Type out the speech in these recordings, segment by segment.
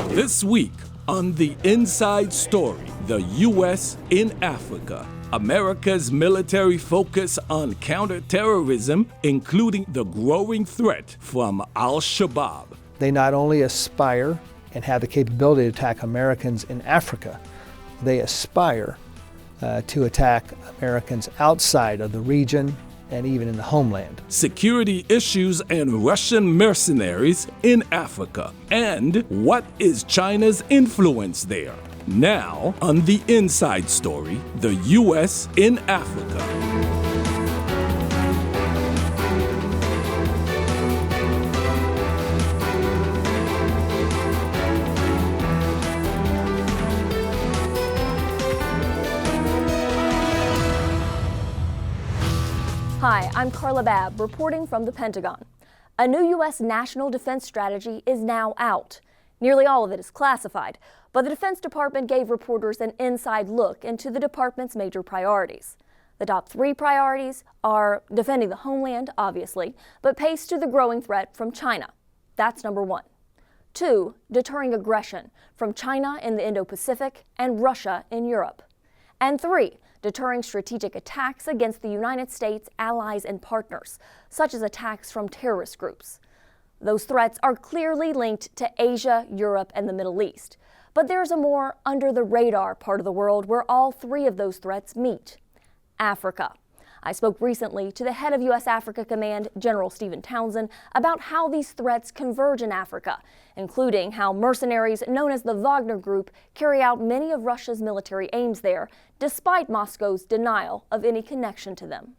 This week on The Inside Story, the U.S. in Africa. America's military focus on counterterrorism, including the growing threat from Al-Shabaab. They not only aspire and have the capability to attack Americans in Africa, they aspire to attack Americans outside of the region and even in the homeland. Security issues and Russian mercenaries in Africa. And what is China's influence there? Now, on The Inside Story, the U.S. in Africa. Hi, I'm Carla Babb, reporting from the Pentagon. A new U.S. national defense strategy is now out. Nearly all of it is classified, but the Defense Department gave reporters an inside look into the department's major priorities. The top 3 priorities are defending the homeland, obviously, but pace to the growing threat from China. That's number 1. 2, deterring aggression from China in the Indo-Pacific and Russia in Europe. And 3, deterring strategic attacks against the United States, allies, and partners, such as attacks from terrorist groups. Those threats are clearly linked to Asia, Europe, and the Middle East. But there's a more under-the-radar part of the world where all 3 of those threats meet: Africa. I spoke recently to the head of U.S. Africa Command, General Stephen Townsend, about how these threats converge in Africa, including how mercenaries known as the Wagner Group carry out many of Russia's military aims there, despite Moscow's denial of any connection to them.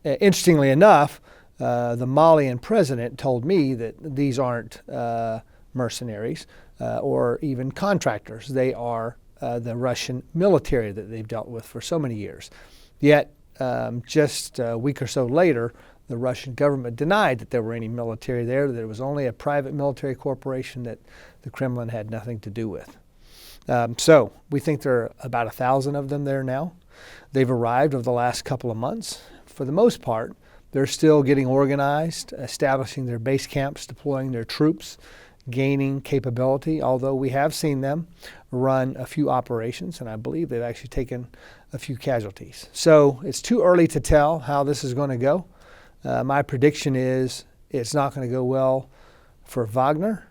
Interestingly enough, the Malian president told me that these aren't mercenaries or even contractors. They are the Russian military that they've dealt with for so many years. Yet, just a week or so later, the Russian government denied that there were any military there, that it was only a private military corporation that the Kremlin had nothing to do with. So we think there are about 1,000 of them there now. They've arrived over the last couple of months. For the most part, they're still getting organized, establishing their base camps, deploying their troops, gaining capability, although we have seen them run a few operations, and I believe they've actually taken a few casualties. So it's too early to tell how this is going to go. My prediction is it's not going to go well for Wagner,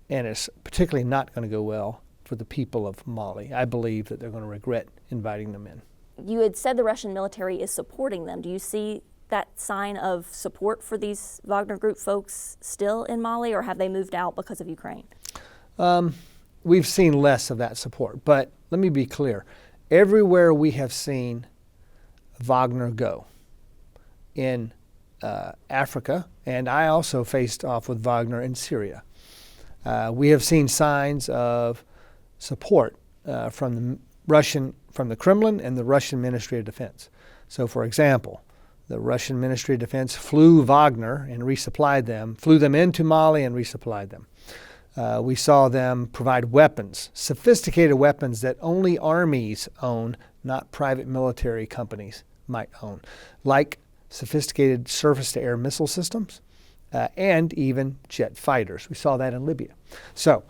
and it's particularly not going to go well for the people of Mali. I believe that they're going to regret inviting them in. You had said the Russian military is supporting them. Do you see that sign of support for these Wagner Group folks still in Mali, or have they moved out because of Ukraine? We've seen less of that support, but let me be clear. Everywhere we have seen Wagner go in Africa, and I also faced off with Wagner in Syria, we have seen signs of support from the Kremlin and the Russian Ministry of Defense. So, for example, the Russian Ministry of Defense flew Wagner and resupplied them, flew them into Mali and resupplied them. We saw them provide weapons, sophisticated weapons that only armies own, not private military companies might own, like sophisticated surface-to-air missile systems and even jet fighters. We saw that in Libya. So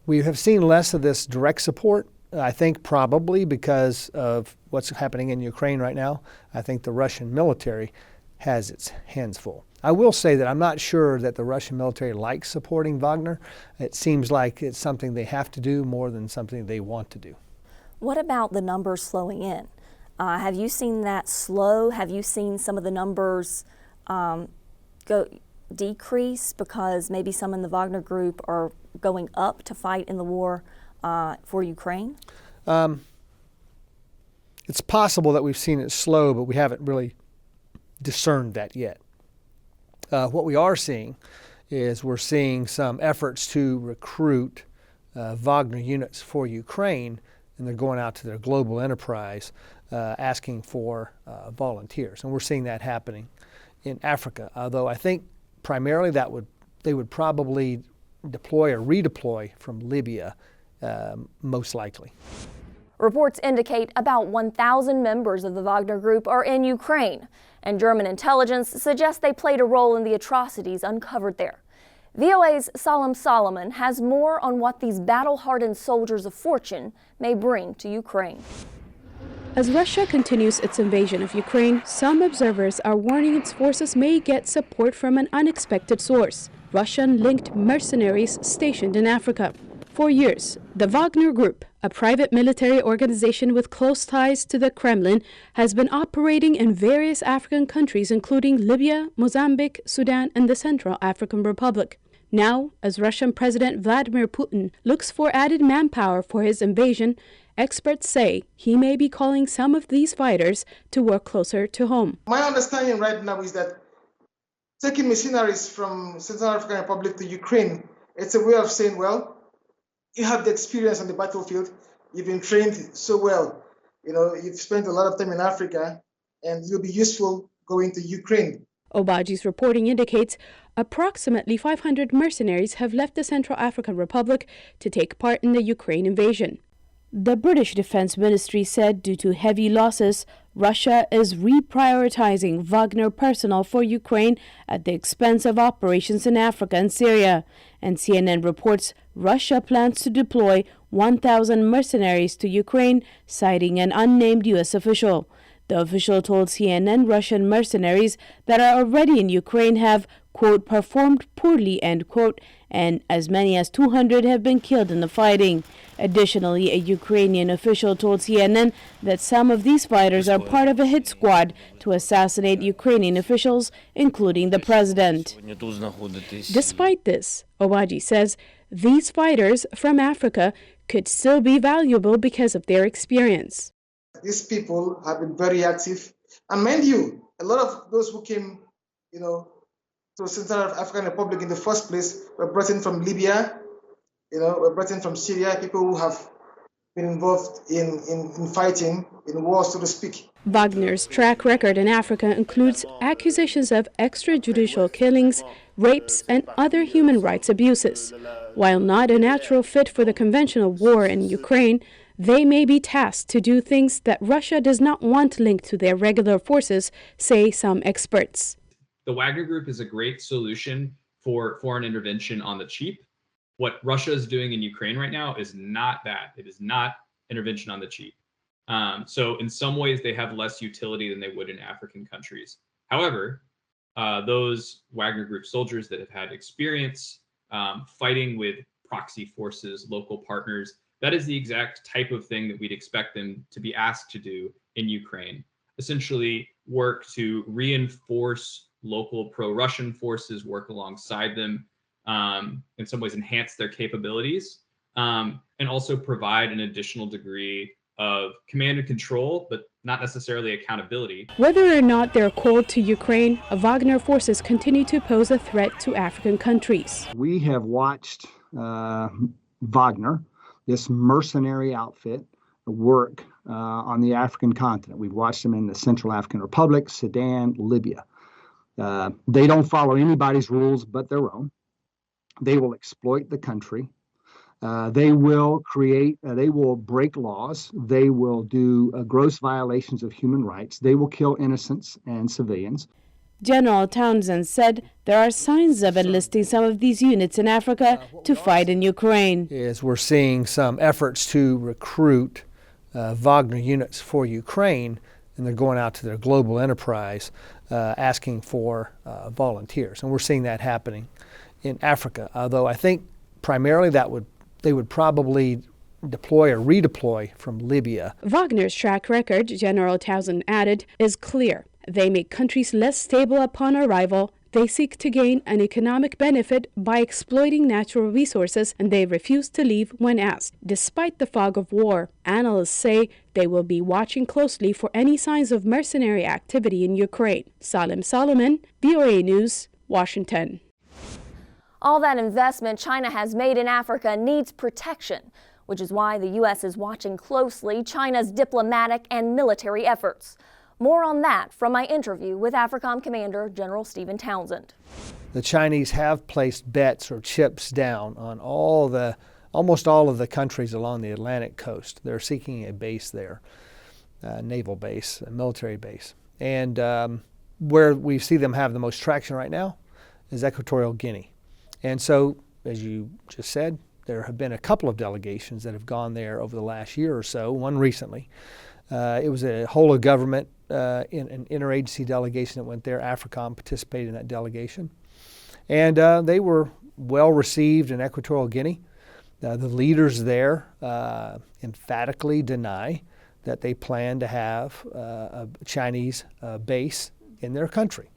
we have seen less of this direct support. I think probably because of what's happening in Ukraine right now. I think the Russian military has its hands full. I will say that I'm not sure that the Russian military likes supporting Wagner. It seems like it's something they have to do more than something they want to do. What about the numbers slowing in? Have you seen that slow? Have you seen some of the numbers decrease because maybe some in the Wagner Group are going up to fight in the war for Ukraine? It's possible that we've seen it slow, but we haven't really discerned that yet. What we are seeing is we're seeing some efforts to recruit Wagner units for Ukraine, and they're going out to their global enterprise asking for volunteers. And we're seeing that happening in Africa, although I think primarily they would probably deploy or redeploy from Libya, most likely. Reports indicate about 1,000 members of the Wagner Group are in Ukraine, and German intelligence suggests they played a role in the atrocities uncovered there. VOA's Salim Solomon has more on what these battle-hardened soldiers of fortune may bring to Ukraine. As Russia continues its invasion of Ukraine, some observers are warning its forces may get support from an unexpected source: Russian-linked mercenaries stationed in Africa. For years, the Wagner Group, a private military organization with close ties to the Kremlin, has been operating in various African countries including Libya, Mozambique, Sudan, and the Central African Republic. Now, as Russian President Vladimir Putin looks for added manpower for his invasion, experts say he may be calling some of these fighters to work closer to home. My understanding right now is that taking mercenaries from Central African Republic to Ukraine, it's a way of saying, well, you have the experience on the battlefield, you've been trained so well, you've spent a lot of time in Africa, and you'll be useful going to Ukraine. Obaji's reporting indicates approximately 500 mercenaries have left the Central African Republic to take part in the Ukraine invasion. The British Defense Ministry said due to heavy losses, Russia is reprioritizing Wagner personnel for Ukraine at the expense of operations in Africa and Syria. And CNN reports Russia plans to deploy 1,000 mercenaries to Ukraine, citing an unnamed U.S. official. The official told CNN Russian mercenaries that are already in Ukraine have, quote, performed poorly, end quote, and as many as 200 have been killed in the fighting. Additionally, a Ukrainian official told CNN that some of these fighters are part of a hit squad to assassinate Ukrainian officials, including the president. Despite this, Obaji says these fighters from Africa could still be valuable because of their experience. These people have been very active. And mind you, a lot of those who came, to Central African Republic in the first place were brought in from Libya, were brought in from Syria, people who have been involved in fighting, in war, so to speak. Wagner's track record in Africa includes accusations of extrajudicial killings, rapes, and other human rights abuses. While not a natural fit for the conventional war in Ukraine, they may be tasked to do things that Russia does not want linked to their regular forces, say some experts. The Wagner Group is a great solution for foreign intervention on the cheap. What Russia is doing in Ukraine right now is not that. It is not intervention on the cheap. So in some ways, they have less utility than they would in African countries. However, those Wagner Group soldiers that have had experience fighting with proxy forces, local partners, that is the exact type of thing that we'd expect them to be asked to do in Ukraine. Essentially work to reinforce local pro-Russian forces, work alongside them, in some ways enhance their capabilities, and also provide an additional degree of command and control, but not necessarily accountability. Whether or not they're called to Ukraine, Wagner forces continue to pose a threat to African countries. We have watched Wagner, this mercenary outfit, work on the African continent. We've watched them in the Central African Republic, Sudan, Libya. They don't follow anybody's rules but their own. They will exploit the country. They will break laws. They will do gross violations of human rights. They will kill innocents and civilians. General Townsend said there are signs of enlisting some of these units in Africa to fight in Ukraine. Is we're seeing some efforts to recruit Wagner units for Ukraine, and they're going out to their global enterprise asking for volunteers. And we're seeing that happening in Africa, although I think primarily they would probably deploy or redeploy from Libya. Wagner's track record, General Townsend added, is clear. They make countries less stable upon arrival. They seek to gain an economic benefit by exploiting natural resources, and they refuse to leave when asked. Despite the fog of war, analysts say they will be watching closely for any signs of mercenary activity in Ukraine. Salim Solomon, VOA News, Washington. All that investment China has made in Africa needs protection, which is why the U.S. is watching closely China's diplomatic and military efforts. More on that from my interview with AFRICOM Commander General Stephen Townsend. The Chinese have placed bets or chips down on almost all of the countries along the Atlantic coast. They're seeking a base there, a naval base, a military base. And where we see them have the most traction right now is Equatorial Guinea. And so, as you just said, there have been a couple of delegations that have gone there over the last year or so, one recently. It was a whole of government, in an interagency delegation that went there. AFRICOM participated in that delegation. And they were well received in Equatorial Guinea. The leaders there emphatically deny that they plan to have a Chinese base in their country.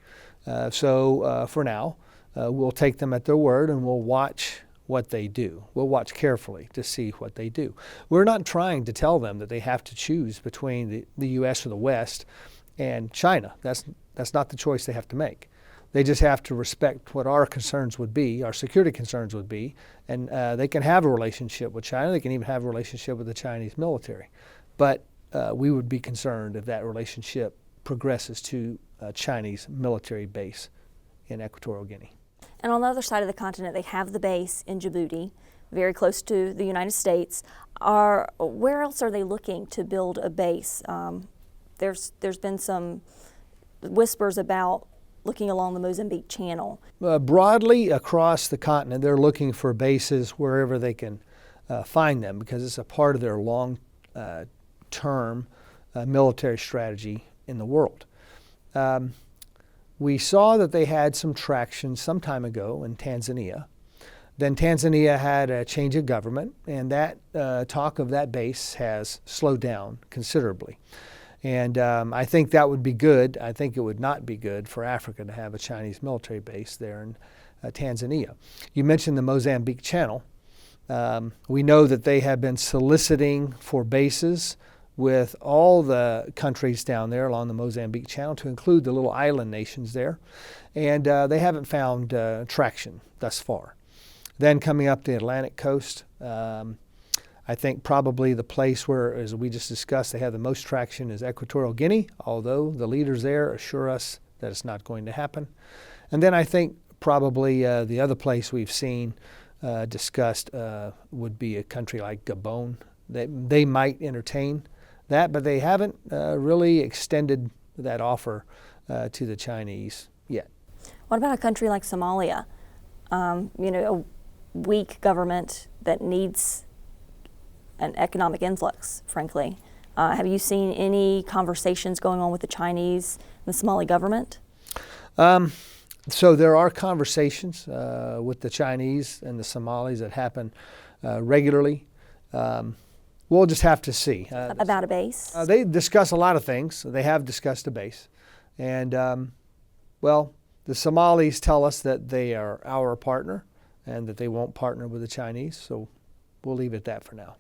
So for now, we'll take them at their word and we'll watch what they do. We'll watch carefully to see what they do. We're not trying to tell them that they have to choose between the U.S. or the West and China. That's not the choice they have to make. They just have to respect what our concerns would be, our security concerns would be, and they can have a relationship with China. They can even have a relationship with the Chinese military. But we would be concerned if that relationship progresses to a Chinese military base in Equatorial Guinea. And on the other side of the continent, they have the base in Djibouti, very close to the United States. Where else are they looking to build a base? There's been some whispers about looking along the Mozambique Channel. Broadly across the continent, they're looking for bases wherever they can find them, because it's a part of their long-term military strategy in the world. We saw that they had some traction some time ago in Tanzania. Then Tanzania had a change of government, and that talk of that base has slowed down considerably. And I think that would be good. I think it would not be good for Africa to have a Chinese military base there in Tanzania. You mentioned the Mozambique Channel. We know that they have been soliciting for bases with all the countries down there along the Mozambique Channel, to include the little island nations there. And they haven't found traction thus far. Then coming up the Atlantic coast, I think probably the place where, as we just discussed, they have the most traction is Equatorial Guinea, although the leaders there assure us that it's not going to happen. And then I think probably the other place we've seen discussed would be a country like Gabon. They might entertain that, but they haven't really extended that offer to the Chinese yet. What about a country like Somalia? A weak government that needs an economic influx, frankly. Have you seen any conversations going on with the Chinese and the Somali government? So there are conversations with the Chinese and the Somalis that happen regularly. We'll just have to see. About a base? They discuss a lot of things. They have discussed a base. And, the Somalis tell us that they are our partner and that they won't partner with the Chinese. So we'll leave it at that for now.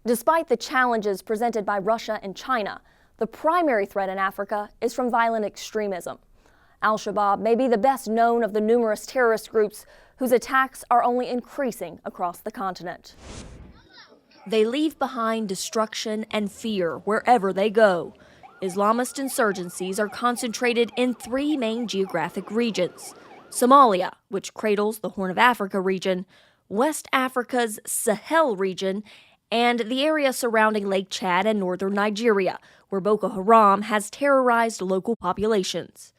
Despite the challenges presented by Russia and China, the primary threat in Africa is from violent extremism. Al-Shabaab may be the best known of the numerous terrorist groups whose attacks are only increasing across the continent. They leave behind destruction and fear wherever they go. Islamist insurgencies are concentrated in three main geographic regions: Somalia, which cradles the Horn of Africa region, West Africa's Sahel region, and the area surrounding Lake Chad and northern Nigeria, where Boko Haram has terrorized local populations.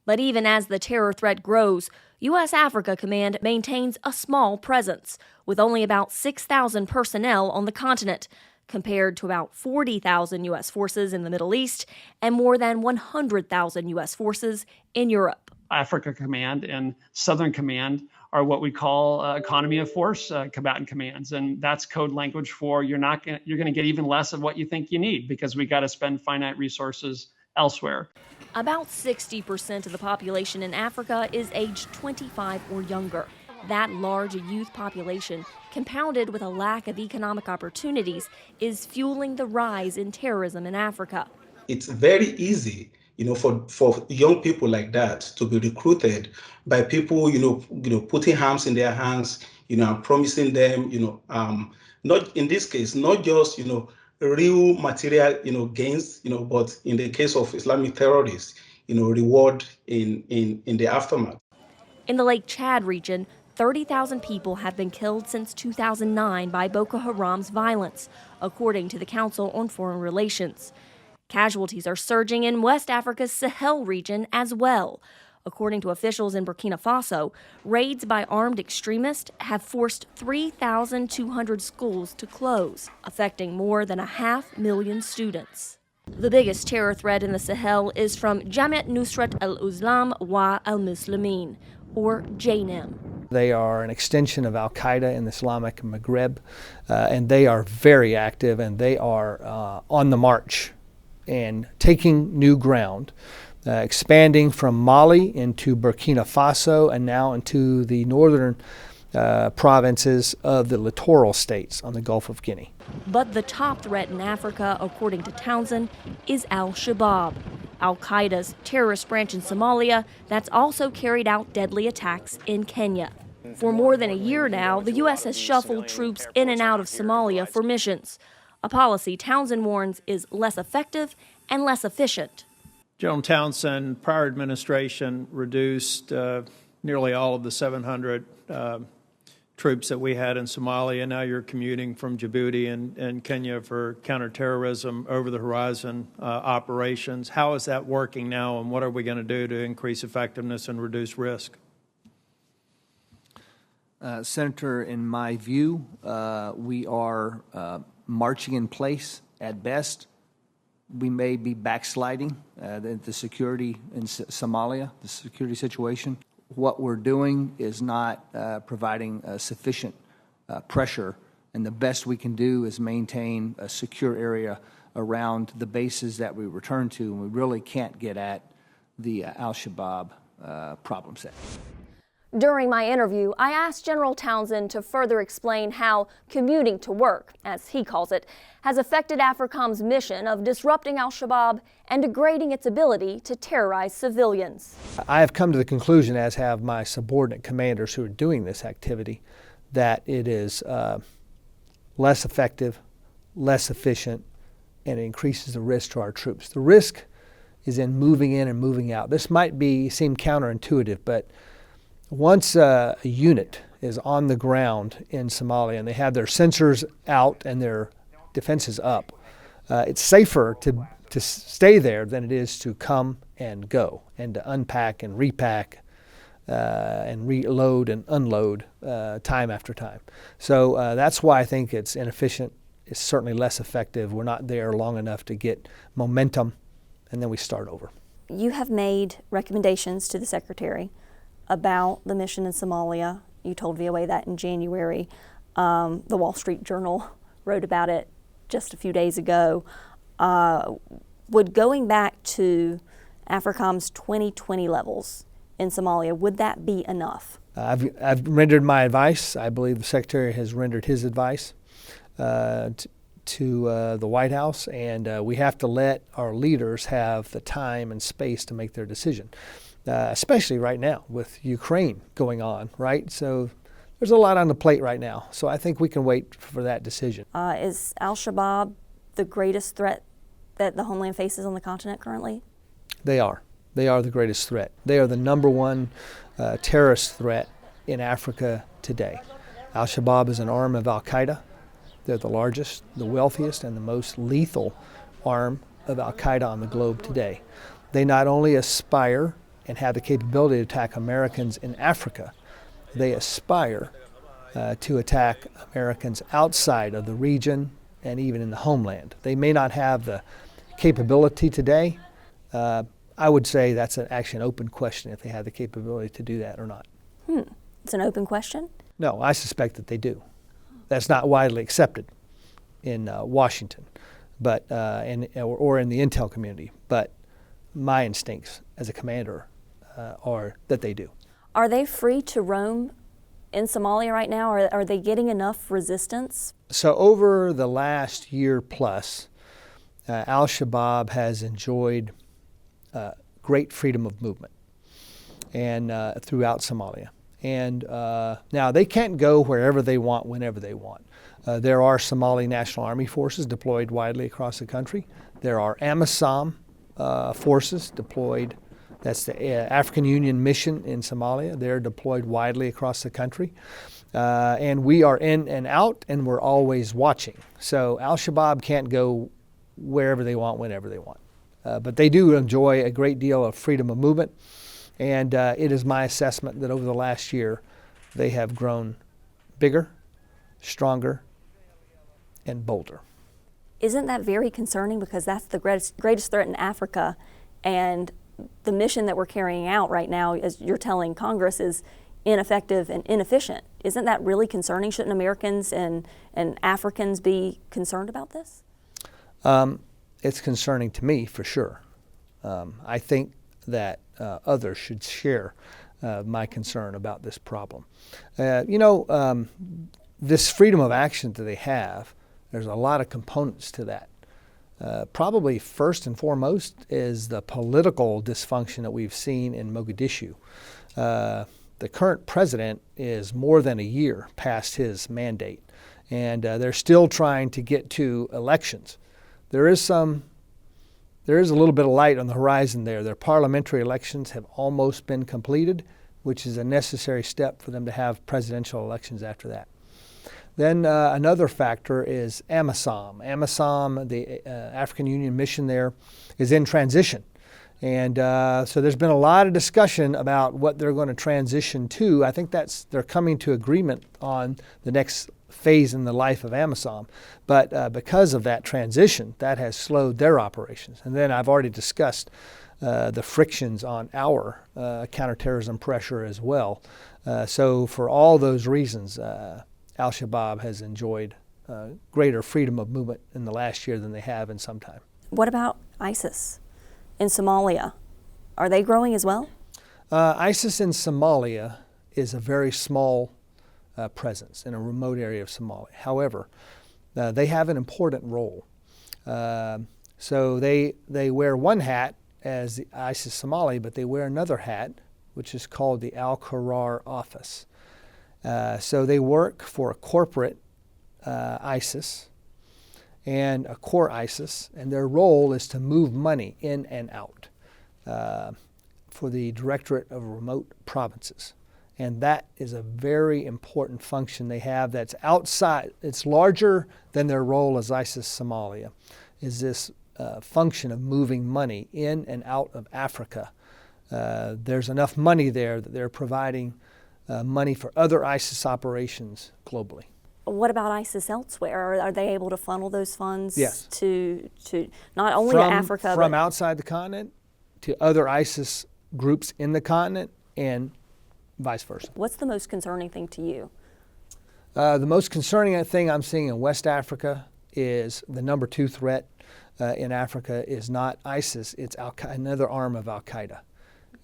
But even as the terror threat grows, U.S. Africa Command maintains a small presence, with only about 6,000 personnel on the continent, compared to about 40,000 U.S. forces in the Middle East and more than 100,000 U.S. forces in Europe. Africa Command and Southern Command are what we call economy of force combatant commands, and that's code language for you're going to get even less of what you think you need, because we got to spend finite resources elsewhere. About 60% of the population in Africa is aged 25 or younger. That large youth population, compounded with a lack of economic opportunities, is fueling the rise in terrorism in Africa. It's very easy, for young people like that to be recruited by people, putting arms in their hands, and promising them, not in this case, not just, real material, gains, but in the case of Islamic terrorists, reward in the aftermath. In the Lake Chad region, 30,000 people have been killed since 2009 by Boko Haram's violence, according to the Council on Foreign Relations. Casualties are surging in West Africa's Sahel region as well. According to officials in Burkina Faso, raids by armed extremists have forced 3,200 schools to close, affecting more than 500,000 students. The biggest terror threat in the Sahel is from Jamiat Nusrat al-Islam wa al-Muslimin, or JNIM. They are an extension of al-Qaeda in the Islamic Maghreb, and they are very active, and they are on the march and taking new ground, expanding from Mali into Burkina Faso and now into the northern provinces of the littoral states on the Gulf of Guinea. But the top threat in Africa, according to Townsend, is al-Shabaab, al-Qaeda's terrorist branch in Somalia that's also carried out deadly attacks in Kenya. For more than a year now, the U.S. has shuffled troops in and out of Somalia for missions, a policy Townsend warns is less effective and less efficient. General Townsend, prior administration reduced nearly all of the 700 troops that we had in Somalia. Now you're commuting from Djibouti and Kenya for counterterrorism, over-the-horizon operations. How is that working now, and what are we going to do to increase effectiveness and reduce risk? Senator, in my view, we are marching in place at best. We may be backsliding the security in Somalia, the security situation. What we're doing is not providing sufficient pressure, and the best we can do is maintain a secure area around the bases that we return to, and we really can't get at the al-Shabaab problem set. During my interview, I asked General Townsend to further explain how commuting to work, as he calls it, has affected AFRICOM's mission of disrupting al-Shabaab and degrading its ability to terrorize civilians. I have come to the conclusion, as have my subordinate commanders who are doing this activity, that it is less effective, less efficient, and it increases the risk to our troops. The risk is in moving in and moving out. This might seem counterintuitive, but once a unit is on the ground in Somalia and they have their sensors out and their defenses up, it's safer to stay there than it is to come and go and to unpack and repack and reload and unload time after time. So that's why I think it's inefficient. It's certainly less effective. We're not there long enough to get momentum, and then we start over. You have made recommendations to the Secretary about the mission in Somalia. You told VOA that in January. The Wall Street Journal wrote about it just a few days ago. Would going back to AFRICOM's 2020 levels in Somalia, would that be enough? I've rendered my advice. I believe the Secretary has rendered his advice to the White House, and we have to let our leaders have the time and space to make their decision. Especially right now with Ukraine going on, right? So there's a lot on the plate right now. So I think we can wait for that decision. Is al-Shabaab the greatest threat that the homeland faces on the continent currently? They are. They are the greatest threat. They are the number one terrorist threat in Africa today. Al-Shabaab is an arm of al-Qaeda. They're the largest, the wealthiest, and the most lethal arm of al-Qaeda on the globe today. They not only aspire and have the capability to attack Americans in Africa, they aspire to attack Americans outside of the region and even in the homeland. They may not have the capability today. I would say that's actually an open question if they have the capability to do that or not. It's an open question? No, I suspect that they do. That's not widely accepted in Washington, but or in the intel community. But my instincts as a commander are that they do. Are they free to roam in Somalia right now? Or are they getting enough resistance? So over the last year plus, al-Shabaab has enjoyed great freedom of movement and throughout Somalia. And now they can't go wherever they want, whenever they want. There are Somali National Army forces deployed widely across the country. There are AMISOM forces deployed. That's the African Union mission in Somalia. They're deployed widely across the country. And we are in and out, and we're always watching. So Al-Shabaab can't go wherever they want, whenever they want. But they do enjoy a great deal of freedom of movement. And it is my assessment that over the last year, they have grown bigger, stronger, and bolder. Isn't that very concerning? Because that's the greatest threat in Africa, and the mission that we're carrying out right now, as you're telling Congress, is ineffective and inefficient. Isn't that really concerning? Shouldn't Americans and Africans be concerned about this? It's concerning to me, for sure. I think that others should share my concern about this problem. This freedom of action that they have, there's a lot of components to that. Probably first and foremost is the political dysfunction that we've seen in Mogadishu. The current president is more than a year past his mandate, and they're still trying to get to elections. There is a little bit of light on the horizon there. Their parliamentary elections have almost been completed, which is a necessary step for them to have presidential elections after that. Then another factor is AMISOM. AMISOM, the African Union mission there, is in transition. And so there's been a lot of discussion about what they're going to transition to. I think they're coming to agreement on the next phase in the life of AMISOM. But because of that transition, that has slowed their operations. And then I've already discussed the frictions on our counterterrorism pressure as well. So for all those reasons, Al-Shabaab has enjoyed greater freedom of movement in the last year than they have in some time. What about ISIS in Somalia? Are they growing as well? ISIS in Somalia is a very small presence in a remote area of Somalia. However, they have an important role. So they wear one hat as the ISIS Somali, but they wear another hat, which is called the Al-Qarar Office. So they work for a corporate ISIS and a core ISIS, and their role is to move money in and out for the Directorate of Remote Provinces. And that is a very important function they have that's outside, it's larger than their role as ISIS Somalia, is this function of moving money in and out of Africa. There's enough money there that they're providing money for other ISIS operations globally. What about ISIS elsewhere? Are they able to funnel those funds to not only to Africa, from but outside the continent to other ISIS groups in the continent and vice versa? What's the most concerning thing to you? The most concerning thing I'm seeing in West Africa is the number 2 threat in Africa is not ISIS, it's another arm of Al-Qaeda.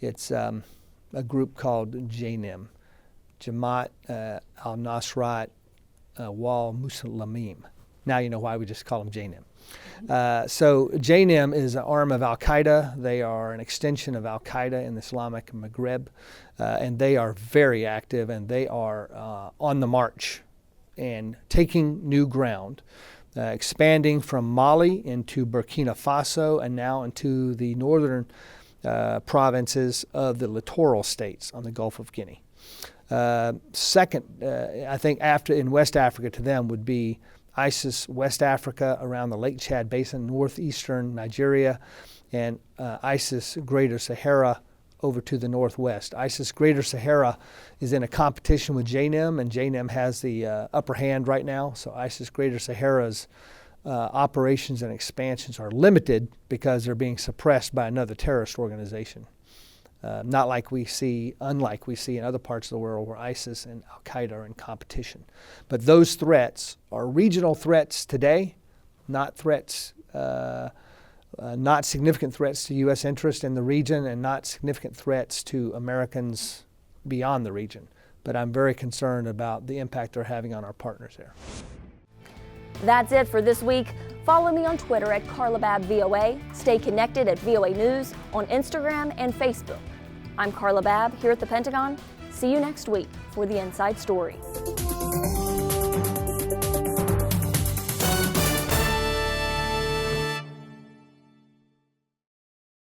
It's a group called JNIM, Jamaat al-Nusrat wal Muslimin. Now you know why we just call them JNIM. So JNIM is an arm of Al-Qaeda. They are an extension of Al-Qaeda in the Islamic Maghreb, and they are very active, and they are on the march and taking new ground, expanding from Mali into Burkina Faso and now into the northern provinces of the littoral states on the Gulf of Guinea. Second, I think after in West Africa to them would be ISIS West Africa around the Lake Chad Basin, northeastern Nigeria, and ISIS Greater Sahara over to the northwest. ISIS Greater Sahara is in a competition with JNIM, and JNIM has the upper hand right now. So ISIS Greater Sahara's operations and expansions are limited because they're being suppressed by another terrorist organization. Unlike we see in other parts of the world where ISIS and Al-Qaeda are in competition. But those threats are regional threats today, not significant threats to U.S. interest in the region and not significant threats to Americans beyond the region. But I'm very concerned about the impact they're having on our partners there. That's it for this week. Follow me on Twitter at CarlaBabbVOA. Stay connected at VOA News on Instagram and Facebook. I'm Carla Babb here at the Pentagon. See you next week for the Inside Story.